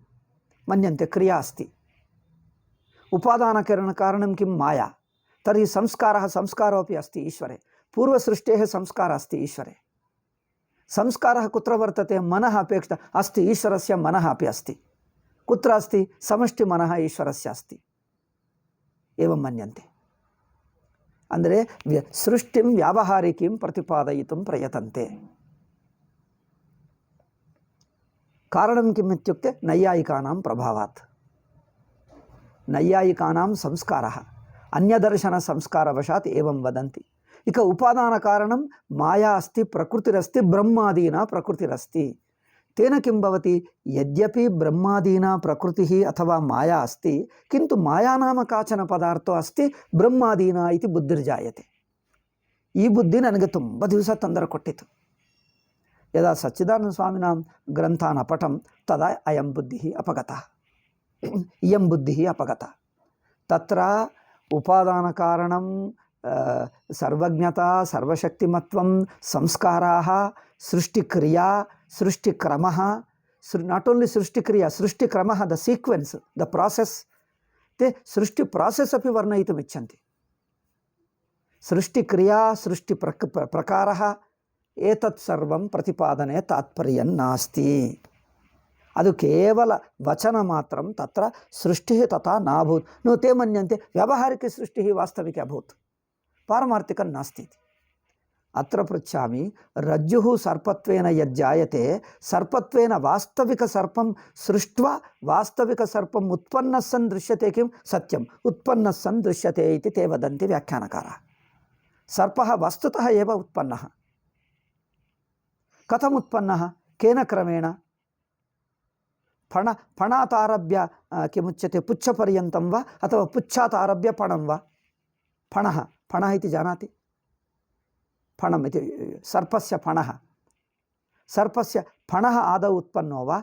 मन्यन्ते क्रिया अस्ति। उपादानकारणं किं? माया। तर्हि संस्कारोऽपि अस्ति ईश्वरे, पूर्वसृष्टेः संस्कारः अस्ति ईश्वरे। संस्कारः कुत्र वर्तते? मनः अपेक्षितः अस्ति, ईश्वरस्य मनः अपि अस्ति। कुत्र अस्ति? समष्टिमनः ईश्वरस्य अस्ति, एवं मन्यन्ते। ಅಂದರೆ ಸೃಷ್ಟಿಂ ವ್ಯಾವಹಾರಿಕೀಂ ಪ್ರತಿಪಾದಯಿತುಂ ಪ್ರಯತಂತೆ। ಕಾರಣಂ ಕಿಂ ಇತ್ಯುಕ್ತೆ ನೈಯಾಯಿಕಾನಾಂ ಪ್ರಭಾವಾತ್, ನೈಯಾಯಿಕಾನಾಂ ಸಂಸ್ಕಾರಃ ಅನ್ಯದರ್ಶನ ಸಂಸ್ಕಾರವಶಾತ್ ಏವಂ ವದಂತಿ। ಇಕ ಉಪಾದಾನ ಕಾರಣಂ ಮಾಯಾ ಅಸ್ತಿ, ಪ್ರಕೃತಿರಸ್ತಿ, ಬ್ರಹ್ಮಾದೀನಾ ಪ್ರಕೃತಿರಸ್ತಿ। तेन किं भवति, यद्यपि ब्रह्मादीना प्रकृतिः अथवा माया अस्ति, किन्तु माया नाम काचन पदार्थो अस्ति, ब्रह्मादीना इति बुद्धिर्जायते। ಈ ಬುದ್ಧಿ ನನಗೆ ತುಂಬ ದಿವಸ ತೊಂದರೆ ಕೊಟ್ಟಿತು। ಯದಾ ಸಚ್ಚಿದಾನಂದ ಸ್ವಾಮಿನಾಂ ಗ್ರಂಥಾನ್ ಅಪಠಂ ತದಾ ಅಯಂ ಬುದ್ಧಿಃ ಅಪಗತಃ, ಇಯಂ ಬುದ್ಧಿಃ ಅಪಗತಃ। ತತ್ರ ಉಪಾದಾನ ಕಾರಣಂ, ಸರ್ವಜ್ಞತಾ, ಸರ್ವಶಕ್ತಿಮತ್ವಂ, ಸಂಸ್ಕಾರಾಃ, ಸೃಷ್ಟಿಕ್ರಿಯಾ, सृष्टिक्रमः, not only सृष्टिक्रिया, सृष्टिक्रमः, the sequence, the process, ते सृष्टि process अपि वर्णयितुम् इच्छन्ति। सृष्टिक्रिया, सृष्टिप्रकारः, एतत् सर्वं प्रतिपादने तात्पर्यं नास्ति। ಅದು ಕೇವಲ ವಚನ ಮಾತ್ರಂ, ತತ್ರ ಸೃಷ್ಟಿಃ ತಥಾ ನಾಭೂತ್। नो ते मन्यन्ते ವ್ಯಾವಹಾರಿಕ ಸೃಷ್ಟಿಃ ವಾಸ್ತವಿಕ ಅಭೂತ್, ಪಾರಮಾರ್ಥಿಕಂ ನಾಸ್ತಿ। अत्र पृच्छामि, रज्जुः सर्पत्वेन यज्जायते, सर्पत्वेन वास्तविकसर्पं सृष्ट्वा वास्तविकसर्पम् उत्पन्नः सन् दृश्यते किं? सत्यम्, उत्पन्नः सन् दृश्यते इति ते वदन्ति व्याख्यानकाराः। सर्पः वस्तुतः एव उत्पन्नः, कथम् उत्पन्नः, केन क्रमेण? फणातारभ्य किमुच्यते, पुच्छपर्यन्तं वा अथवा पुच्छातारभ्य फणं वा? फणः इति जानाति? फणम् इति सर्पस्य फणः, सर्पस्य फणः आदौ उत्पन्नो वा,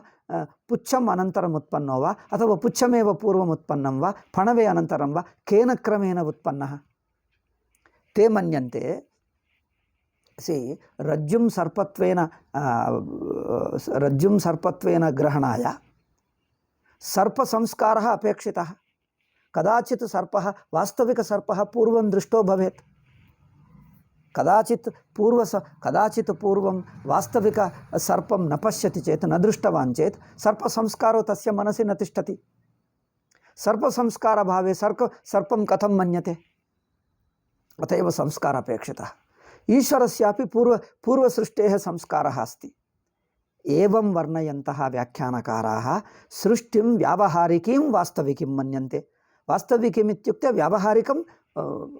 पुच्छम् अनन्तरम् उत्पन्नो वा, अथवा पुच्छमेव पूर्वम् उत्पन्नं वा, फणवे अनन्तरं वा, केन क्रमेण उत्पन्नः? ते मन्यन्ते रज्जुं सर्पत्वेन ग्रहणाय सर्पसंस्कारः अपेक्षितः। कदाचित् सर्पः, वास्तविकसर्पः पूर्वं दृष्टो भवेत्, कदाचित् पूर्वं वास्तविक सर्पं न पश्यति चेत्, न दृष्टवान् चेत् सर्पसंस्कारो तस्य मनसि न तिष्ठति। सर्पसंस्कारभावे सर्पं कथं मन्यते? अत एव संस्कार अपेक्षितः। ईश्वरस्यापि पूर्वसृष्टेः संस्कारः अस्ति। एवं वर्णयन्तः व्याख्यानकाराः सृष्टिं व्यावहारिकीं वास्तविकीं मन्यन्ते। वास्तविकीम् इत्युक्ते व्यावहारिकम्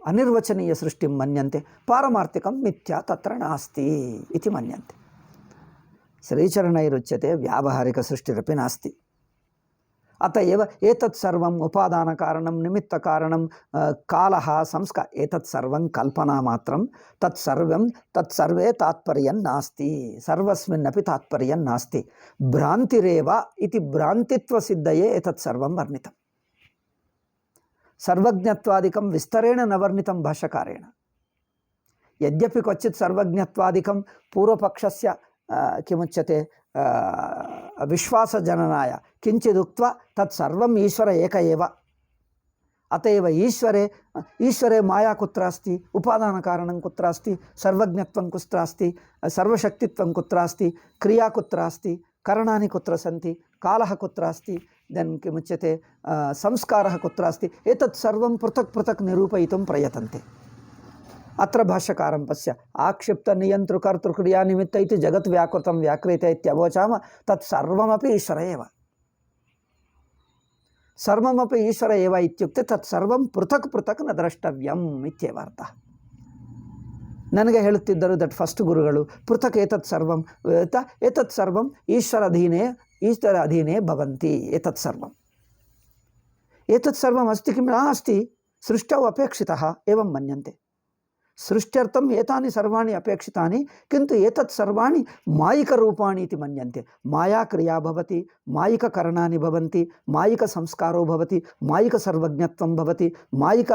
अनिर्वचनीयसृष्टिं मन्यन्ते, पारमार्थिकं मिथ्या तत्र नास्ति इति मन्यन्ते। श्रीचरणैरुच्यते व्यावहारिकसृष्टिरपि नास्ति। अत एव एतत् सर्वम् उपादानकारणं निमित्तकारणं कालः संस्कार एतत् सर्वं कल्पनामात्रं, तत्सर्वे तात्पर्यं नास्ति, सर्वस्मिन्नपि तात्पर्यं नास्ति। भ्रान्तिरेव इति भ्रान्तित्वसिद्धये एतत् सर्वं वर्णितम्। सर्वज्ञत्वादिकं विस्तरेण न वर्णितं भाष्यकारेण। यद्यपि क्वचित् सर्वज्ञत्वादिकं पूर्वपक्षस्य किमुच्यते विश्वासजननाय किञ्चिदुक्त्वा तत्सर्वम् ईश्वर एक एव। अत एव ईश्वरे माया कुत्र अस्ति, उपादानकारणं कुत्र अस्ति, सर्वज्ञत्वं कुत्र अस्ति, सर्वशक्तित्वं कुत्र अस्ति, क्रिया कुत्र अस्ति, करणानि कुत्र सन्ति, कालः कुत्र अस्ति, देन् किमुच्यते संस्कारः कुत्र अस्ति, एतत् सर्वं पृथक् पृथक् निरूपयितुं प्रयतन्ते। अत्र भाष्यकारं पश्य आक्षिप्तनियन्तृकर्तृक्रिया निमित्त इति जगत् व्याकृतं व्याक्रियते इत्यवोचाम तत् सर्वमपि ईश्वर एव। सर्वमपि ईश्वर एव इत्युक्ते तत् सर्वं पृथक् पृथक् न द्रष्टव्यम् इत्येव अर्थः। ನನಗೆ ಹೇಳುತ್ತಿದ್ದರು ದಟ್ ಫಸ್ಟ್ ಗುರುಗಳು ಪೃಥಕ್ ಏತತ್ ಸರ್ವಂ ಈಶ್ವರ ಅಧೀನೇ ಭವಂತಿ ಏತತ್ ಸರ್ವಂ ಅಸ್ತಿ ಕಿಂ ನಾಸ್ತಿ ಸೃಷ್ಟೌ ಅಪೇಕ್ಷಿತಃ ಏವಂ ಮನ್ಯಂತೆ। सृष्ट्यर्थम एतानि सर्वाणि अपेक्षितानि किन्तु एतत् सर्वाणि मायिकरूपाणि इति मन्यन्ते। माया क्रिया भवति, मायिककरणानि भवन्ति, मायिकसंस्कारो भवति, मायिकसर्वज्ञत्वं भवति, मायिक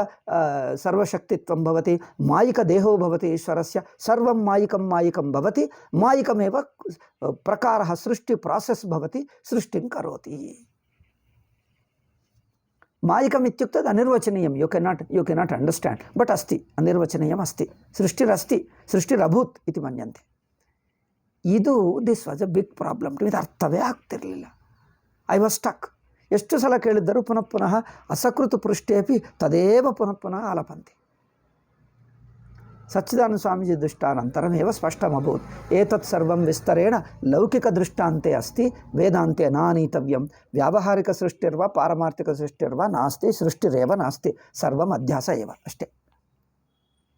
सर्वशक्तित्वं भवति, मायिकदेहो भवति ईश्वरस्य, सर्वं मायिकं भवति, मायिकमेव प्रकारः सृष्टि प्रासेस् भवति, सृष्टिं करोति। मायिकम् इत्युक्ते अनिर्वचनीयं, यू केनाट् अंडर्स्टैंड, बट अस्ति, अनिर्वचनीयम् अस्ति, सृष्टिरस्ति, सृष्टिरभूत् इति मन्यन्ते। ಇದು this was a big problem to ಇದು ಅರ್ಥವೇ ಆಗ್ತಿರಲಿಲ್ಲ. I was stuck. ಎಷ್ಟು ಸಲ ಕೇಳಿದ್ದರೂ ಪುನಃ ಅಸಕೃತ ಪೃಷ್ಠೇಪಿ ತದೇವ ಪುನಃ ಆಲಪಂತಿ. ಸಚ್ಚಿದಾನಂದ ಸ್ವಾಮೀಜಿ ದೃಷ್ಟಾನಂತರಮೇವ ಸ್ಪಷ್ಟಮಭೂತ್. ಏತತ್ ಸರ್ವಂ ವಿಸ್ತರೇಣ ಲೌಕಿಕ ದೃಷ್ಟಾಂತೆ ಅಸ್ತಿ, ವೇದಾಂತೆ ನಾನೀತವ್ಯಂ. ವ್ಯಾವಹಾರಿಕ ಸೃಷ್ಟಿರ್ವ ಪಾರಮಾರ್ಥಿಕ ಸೃಷ್ಟಿರ್ವ ನಾಸ್ತಿ, ಸೃಷ್ಟಿರೇವ ನಾಸ್ತಿ, ಸರ್ವಂ ಅಧ್ಯಾಸ ಏವ. ಅಷ್ಟೇ.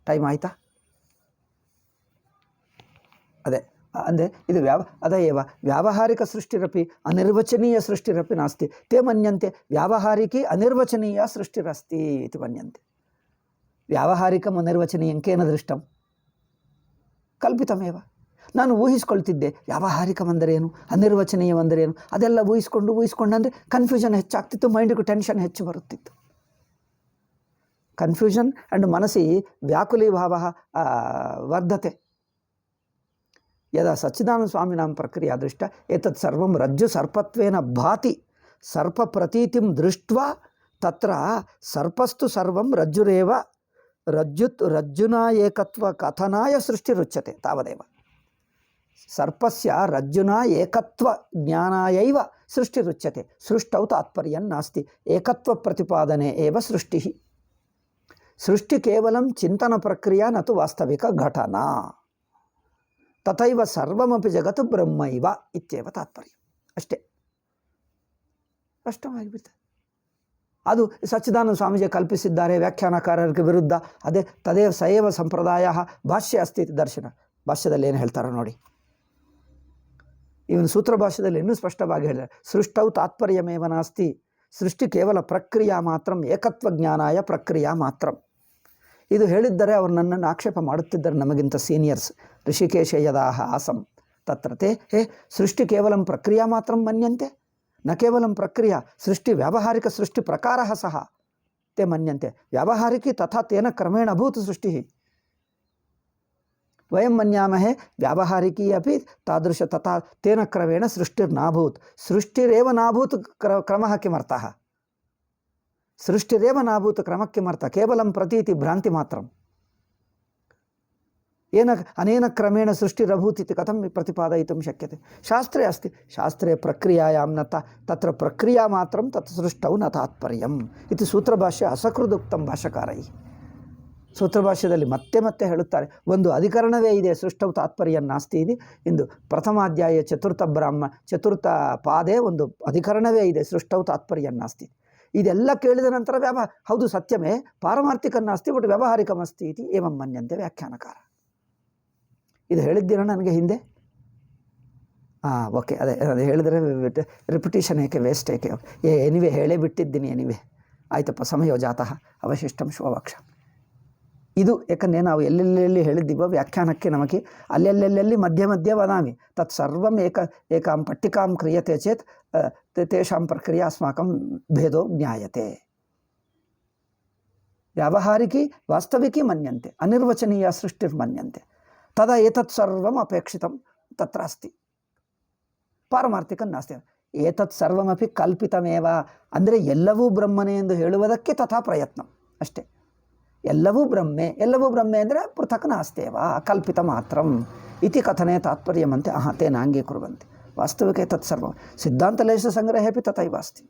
ಟೈಮ್ ಆಯ್ತಾ? ಅದೇ ಅಂದರೆ ಇದು ಅದೇವ ವ್ಯಾವಹಾರಿಕ ಸೃಷ್ಟಿರಪಿ ಅನಿರ್ವಚನೀಯ ಸೃಷ್ಟಿರಪಿ ನಾಸ್ತಿ. ತೇ ಮನ್ಯಂತೆ ವ್ಯಾವಹಾರಿಕಿ ಅನಿರ್ವಚನೀಯ ಸೃಷ್ಟಿರಸ್ತಿ ಇತಿ ಮನ್ಯಂತೆ. ವ್ಯಾವಹಾರಿಕಂ ಅನಿರ್ವಚನೀಯಂ ಕೇನ ದೃಷ್ಟಂ? ಕಲ್ಪಿತಮೇವ. ನಾನು ಊಹಿಸ್ಕೊಳ್ತಿದ್ದೆ ವ್ಯಾವಹಾರಿಕಂ ಅಂದರೇನು, ಅನಿರ್ವಚನೀಯಂ ಅಂದರೇನು, ಅದೆಲ್ಲ ಊಹಿಸ್ಕೊಂಡಂದರೆ ಕನ್ಫ್ಯೂಷನ್ ಹೆಚ್ಚಾಗ್ತಿತ್ತು, ಮೈಂಡಿಗೂ ಟೆನ್ಷನ್ ಹೆಚ್ಚು ಬರುತ್ತಿತ್ತು. ಕನ್ಫ್ಯೂಷನ್ ಆ್ಯಂಡ್ ಮನಸ್ಸಿ ವ್ಯಾಕುಲೀಭಾವ ವರ್ಧತೆ. ಯದಾ ಸಚ್ಚಿದಾನಂದ ಸ್ವಾಮಿನಾಂ ಪ್ರಕ್ರಿಯಾ ದೃಷ್ಟ ಏತತ್ ಸರ್ವಂ ರಜ್ಜು ಸರ್ಪತ್ವೇನ ಭಾತಿ ಸರ್ಪ ಪ್ರತೀತಿಂ ದೃಷ್ಟ್ವಾ ತತ್ರ ಸರ್ಪಸ್ತು ಸರ್ವಂ ರಜ್ಜುರೇವ ರಜ್ಜುನಾ ಏಕತ್ವ ಕಥನಾಯ ಸೃಷ್ಟಿರುಚ್ಯತೆ ತಾವದೇವ. ಸರ್ಪಸ್ಯ ರಜ್ಜುನಾ ಏಕತ್ವ ಜ್ಞಾನಾಯೈವ ಸೃಷ್ಟಿರುಚ್ಯತೆ. ಸೃಷ್ಟೌ ತಾತ್ಪರ್ಯಂ ನಾಸ್ತಿ, ಏಕತ್ವ ಪ್ರತಿಪಾದನೆ ಏವ ಸೃಷ್ಟಿ. ಸೃಷ್ಟಿ ಕೇವಲಂ ಚಿಂತನ ಪ್ರಕ್ರಿಯಾ ನತು ವಾಸ್ತವಿಕ ಘಟನಾ. ತಥೈವ ಸರ್ವಮಪಿ ಜಗತ್ತು ಬ್ರಹ್ಮೈವ ಇತ್ಯೇವ ತಾತ್ಪರ್ಯ. ಅಷ್ಟೇ, ಸ್ಪಷ್ಟವಾಗಿಬಿಡ್ತದೆ. ಅದು ಸಚ್ಚಿದಾನಂದ ಸ್ವಾಮೀಜಿ ಕಲ್ಪಿಸಿದ್ದಾರೆ ವ್ಯಾಖ್ಯಾನಕಾರರಿಗೆ ವಿರುದ್ಧ. ಅದೇ ತದೇವ ಸಯೇವ ಸಂಪ್ರದಾಯ ಭಾಷ್ಯ ಅಸ್ತಿ ದರ್ಶನ. ಭಾಷ್ಯದಲ್ಲಿ ಏನು ಹೇಳ್ತಾರೋ ನೋಡಿ. ಇವನು ಸೂತ್ರ ಭಾಷ್ಯದಲ್ಲಿ ಇನ್ನೂ ಸ್ಪಷ್ಟವಾಗಿ ಹೇಳಿದ್ದಾರೆ. ಸೃಷ್ಟೌ ತಾತ್ಪರ್ಯಮೇವ ನಾಸ್ತಿ, ಸೃಷ್ಟಿ ಕೇವಲ ಪ್ರಕ್ರಿಯಾ ಮಾತ್ರ, ಏಕತ್ವ ಜ್ಞಾನಾಯ ಪ್ರಕ್ರಿಯಾ ಮಾತ್ರ. ಇದು ಹೇಳಿದ್ದರೆ ಅವರು ನನ್ನನ್ನು ಆಕ್ಷೇಪ ಮಾಡುತ್ತಿದ್ದರು, ನಮಗಿಂತ ಸೀನಿಯರ್ಸ್. ಋಷಿಕೇಶ ಯದಾಹ ಆಸಂ ತತ್ರ ತೇ ಸೃಷ್ಟಿ ಕೇವಲಂ ಪ್ರಕ್ರಿಯಾ ಮಾತ್ರ ಮನ್ಯಂತೆ, ನ ಕೇವಲಂ ಪ್ರಕ್ರಿಯಾ ಸೃಷ್ಟಿ ವ್ಯಾವಹಾರಿಕ ಸೃಷ್ಟಿ ಪ್ರಕಾರ ಸಹ ते मन्यन्ते. व्यावहारिकी तथा तेन क्रमेण अभूत सृष्टिः. वयं मन्यामहे व्यावहारिकी अपि तादृश तथा तेन क्रमेण सृष्टिर्नाभूत्. सृष्टिरेव नाभूत् क्रमः किमर्थः? सृष्टिरेव नाभूत् क्रमः किमर्थः? केवलं प्रतीति भ्रान्ति मात्रम्. येन अनेन क्रमेण सृष्टिरभूत् इति कथं प्रतिपादयितुं शक्यते? शास्त्रे अस्ति. शास्त्रे प्रक्रियायां न तत्र प्रक्रिया मात्रं तत् सृष्टौ न तात्पर्यम् इति सूत्रभाष्ये असकृदुक्तं भाष्यकारैः. ಸೂತ್ರಭಾಷ್ಯದಲ್ಲಿ ಮತ್ತೆ ಮತ್ತೆ ಹೇಳುತ್ತಾರೆ, ಒಂದು ಅಧಿಕರಣವೇ ಇದೆ, ಸೃಷ್ಟವು ತಾತ್ಪರ್ಯ ನಾಸ್ತಿ ಇದೆ. ಇಂದು ಪ್ರಥಮಾಧ್ಯಾಯ ಚತುರ್ಥ ಪಾದೇ ಒಂದು ಅಧಿಕರಣವೇ ಇದೆ, ಸೃಷ್ಟವು ತಾತ್ಪರ್ಯ ನಾಸ್ತಿ. ಇದೆಲ್ಲ ಕೇಳಿದ ನಂತರ ಹೌದು ಸತ್ಯಮೇ ಪಾರಮಾರ್ಥಿಕನ್ನಾಸ್ತಿ ಬಟ್ ವ್ಯಾವಹಾರಿಕಮಸ್ತಿ ಇತಿ ಏವಂ ಮನ್ಯಂತೆ ವ್ಯಾಖ್ಯಾನಕಾರ. ಇದು ಹೇಳಿದ್ದೀರ ನನಗೆ ಹಿಂದೆ? ಓಕೆ, ಅದೇ ಹೇಳಿದರೆ ರಿಪಿಟೇಷನ್ ಏಕೆ, ವೇಸ್ಟ್ ಏಕೆ? ಎನಿವೆ ಹೇಳೇ ಬಿಟ್ಟಿದ್ದೀನಿ. ಎನಿವೆ ಆಯ್ತಪ್ಪ, ಸಮಯೋ ಜಾತಃ ಅವಶಿಷ್ಟಂ ಶುಭವಕ್ಷ. ಇದು ಯಾಕಂದರೆ ನಾವು ಎಲ್ಲೆಲ್ಲೆಲ್ಲಿ ಹೇಳಿದ್ದೀವೋ ವ್ಯಾಖ್ಯಾನಕ್ಕೆ ನಮಗೆ ಅಲ್ಲೆಲ್ಲೆಲ್ಲಿ ಮಧ್ಯೆ ಮಧ್ಯೆ ವದಾಮಿ ತತ್ ಸರ್ವಂ ಏಕಾಂ ಪಟ್ಟಿಕಾಂ ಕ್ರಿಯತೆ ಚೇತ್ ತೇಷಾಂ ಪ್ರಕ್ರಿಯೆ ಅಸ್ಮಾಕಂ ಭೇದೋ ಜ್ಞಾಯತೆ. ವ್ಯಾವಹಾರಿಕಿ ವಾಸ್ತವಿಕಿ ಮನ್ಯಂತೆ, ಅನಿರ್ವಚನೀಯ ಸೃಷ್ಟಿರ್ಮನ್ಯಂತೆ. ತದಾ ಏತತ್ ಸರ್ವಂ ಅಪೇಕ್ಷಿತಂ ತತ್ರ ಅಸ್ತಿ, ಪಾರಮಾರ್ಥಿಕ ನಾಸ್ತಿ. ಏತತ್ ಸರ್ವಮಪಿ ಕಲ್ಪಿತಮೇವ ಅಂದರೆ ಎಲ್ಲವೂ ಬ್ರಹ್ಮನೇ ಎಂದು ಹೇಳುವುದಕ್ಕೆ ತಥಾ ಪ್ರಯತ್ನ ಅಷ್ಟೇ. ಎಲ್ಲವೂ ಬ್ರಹ್ಮೆ ಅಂದರೆ ಪೃಥಕ್ ನಾಸ್ತೇವ ಕಲ್ಪಿತ ಮಾತ್ರಂ ಇತಿ ಕಥನೆ ತಾತ್ಪರ್ಯಮಂತೆ ತೇನ ಅಂಗೀಕುರ್ವಂತೆ. ವಾಸ್ತವಿಕ ತತ್ ಸರ್ವ ಸಿದ್ಧಾಂತಲೇಶ ಸಂಗ್ರಹೇಪಿ ತಥೈವ ಅಸ್ತಿ.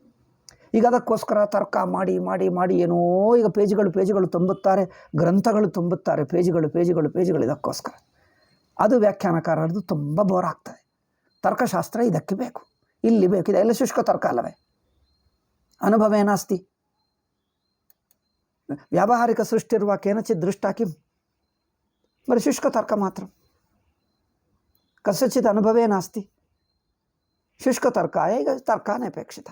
ಈಗ ಅದಕ್ಕೋಸ್ಕರ ತರ್ಕ ಮಾಡಿ ಮಾಡಿ ಮಾಡಿ ಏನೋ ಈಗ ಪೇಜ್ಗಳು ತುಂಬುತ್ತಾರೆ, ಗ್ರಂಥಗಳು ತುಂಬುತ್ತಾರೆ, ಪೇಜ್ಗಳು ಇದಕ್ಕೋಸ್ಕರ. ಅದು ವ್ಯಾಖ್ಯಾನಕಾರರದು ತುಂಬ ಬೋರ್ ಆಗ್ತದೆ. ತರ್ಕಶಾಸ್ತ್ರ ಇದಕ್ಕೆ ಬೇಕು, ಇಲ್ಲಿ ಬೇಕು, ಇದೆಲ್ಲ ಶುಷ್ಕ ತರ್ಕ ಅಲ್ಲವೇ? ಅನುಭವೇ ನಾಸ್ತಿ. ವ್ಯಾವಹಾರಿಕ ಸೃಷ್ಟಿರುವ ಕೇನಚಿತ್ ದೃಷ್ಟ ಕಿಂ ಬರೀ ಶುಷ್ಕ ತರ್ಕ ಮಾತ್ರ. ಕಸಚಿತ್ ಅನುಭವೇ ನಾಸ್ತಿ, ಶುಷ್ಕ ತರ್ಕ. ಈಗ ತರ್ಕಾನೇಪೇಕ್ಷಿತ,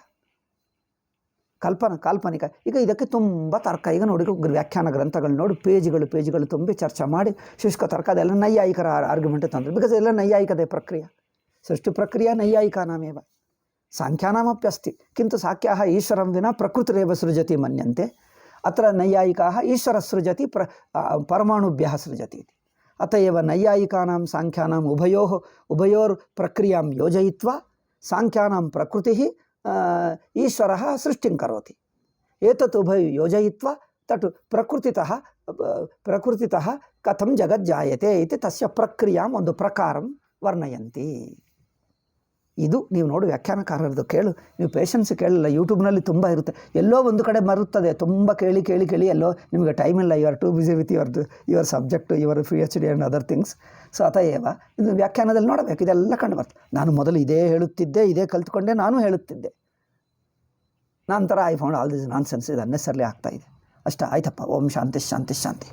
ಕಾಲ್ಪನಿಕ. ಈಗ ಇದಕ್ಕೆ ತುಂಬ ತರ್ಕ. ಈಗ ನೋಡಿ ವ್ಯಾಖ್ಯಾನ ಗ್ರಂಥಗಳು ನೋಡಿ, ಪೇಜ್ಗಳು ತುಂಬಿ ಚರ್ಚೆ ಮಾಡಿ ಶುಷ್ಕ ತರ್ಕ ಅದೆಲ್ಲ ನೈಯಾಯಿಕರ ಆರ್ಗ್ಯುಮೆಂಟ್ ತಂದರು. ಬಿಕಾಸ್ ಎಲ್ಲ ನೈಯಾಯಿಕದೇ ಪ್ರಕ್ರಿಯೆ, ಸೃಷ್ಟಿ ಪ್ರಕ್ರಿಯೆ ನೈಯಾಯಿಕಾನಾಮೇವ. ಸಾಂಖ್ಯಾನಾಮಪ್ಯಸ್ತಿ ಕಿಂತು ಸಾಖ್ಯಾಹ ಈಶ್ವರಂ ವಿನಾ ಪ್ರಕೃತಿರೇವ ಸೃಜತಿ ಮನ್ಯಂತೆ. ಅತ್ರ ನೈಯಾಯಿಕಾಃ ಈಶ್ವರ ಸೃಜತಿ ಪರಮಾಣುಭ್ಯಃ ಸೃಜತಿ. ಅತಯೇವ ನೈಯಾಯಿಕಾನಾಂ ಸಾಂಖ್ಯಾನಾಂ ಉಭಯೋರ್ ಪ್ರಕ್ರಿಯಾಂ ಯೋಜಯಿತ್ವಾ ಸಾಂಖ್ಯಾನಾಂ ಪ್ರಕೃತಿಃ ಈಶ್ವರಃ ಸೃಷ್ಟಿಂ ಕರೋತಿ. ಏತತ್ ಉಭಯ ಯೋಜಯಿತ್ವಾ ತಟ್ ಪ್ರಕೃತಿತಃ ಕಥಂ ಜಗಜ್ಜಾಯತೆ ಇತಿ ತಸ್ಯ ಪ್ರಕ್ರಿಯಾಂ ಒಂದು ಪ್ರಕಾರಂ ವರ್ಣಯಂತಿ. ಇದು ನೀವು ನೋಡಿ ವ್ಯಾಖ್ಯಾನಕಾರರದು ಕೇಳು. ನೀವು ಪೇಷನ್ಸ್ ಕೇಳಲ್ಲ, ಯೂಟ್ಯೂಬ್ನಲ್ಲಿ ತುಂಬ ಇರುತ್ತೆ, ಎಲ್ಲೋ ಒಂದು ಕಡೆ ಮರುತ್ತದೆ. ತುಂಬ ಕೇಳಿ ಎಲ್ಲೋ ನಿಮಗೆ ಟೈಮ್ ಇಲ್ಲ, you are too busy with your subject, your PhD and other things. So ಅತಯೇವ ಇದು ವ್ಯಾಖ್ಯಾನದಲ್ಲಿ ನೋಡಬೇಕು, ಇದೆಲ್ಲ ಕಂಡು ಬರ್ತದೆ. ನಾನು ಮೊದಲು ಇದೇ ಹೇಳುತ್ತಿದ್ದೆ, ಇದೇ ಕಲ್ತ್ಕೊಂಡೆ, ನಾನು ಹೇಳುತ್ತಿದ್ದೆ. ನಂತರ I found all this non sense, ಇದು ಅನ್ನೆಸರ್ಲಿ ಆಗ್ತಾಯಿದೆ ಅಷ್ಟೇ. ಆಯ್ತಪ್ಪ, ಓಂ ಶಾಂತಿ ಶಾಂತಿ ಶಾಂತಿ.